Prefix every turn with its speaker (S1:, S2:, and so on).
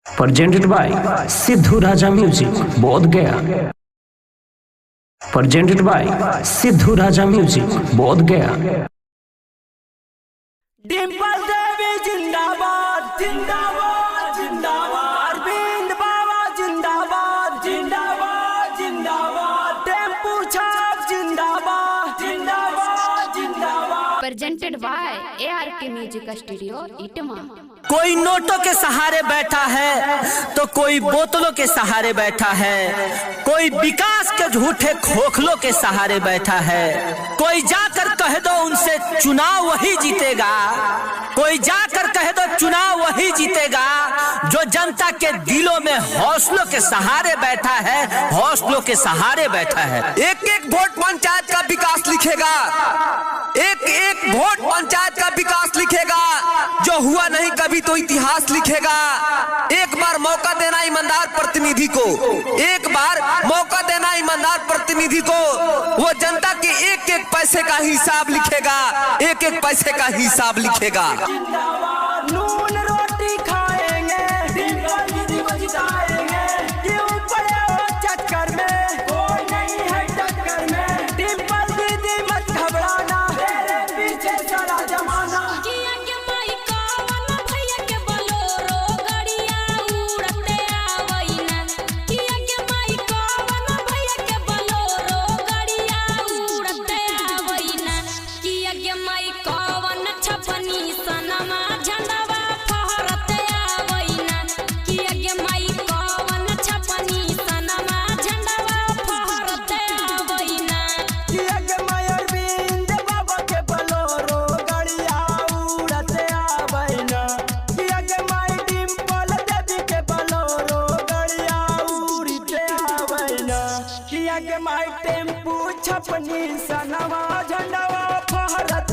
S1: presented by Siddhu Raja Music, Bodh Gaya. Presented by Siddhu Raja Music, Bodh Gaya.
S2: Dimple देवी जिंदाबाद जिंदाबाद जिंदाबाद, अरविंद बाबा जिंदाबाद जिंदाबाद जिंदाबाद, टेम्पू छाप जिंदाबाद जिंदाबाद जिंदाबाद।
S3: Presented by ARK music studio इटमा।
S2: कोई नोटों के सहारे बैठा है तो कोई बोतलों के सहारे बैठा है, कोई विकास के झूठे खोखलों के सहारे बैठा है। कोई जाकर कह दो उनसे चुनाव वही जीतेगा, कोई जाकर कह दो चुनाव वही जीतेगा जो जनता के दिलों में हौसलों के सहारे बैठा है, हौसलों के सहारे बैठा है।
S4: एक एक वोट पंचायत का विकास लिखेगा, एक एक वोट पंचायत का विकास लिखेगा, जो हुआ नहीं कभी तो इतिहास लिखेगा। एक बार मौका देना ईमानदार प्रतिनिधि को, एक बार मौका देना ईमानदार प्रतिनिधि को, वो जनता के एक एक पैसे का हिसाब लिखेगा, एक एक पैसे का हिसाब लिखेगा।
S2: नून रोटी खाएंगे, डिंपल दीदी को जिताएंगे, क्यों पड़े हो चक्कर में, कोई नहीं है टक्कर में। डिंपल दीदी मत घबराना, तेरे पीछे सारा जमाना। किया के माई टेम्पू छपनी सनवा झंडवा फहरत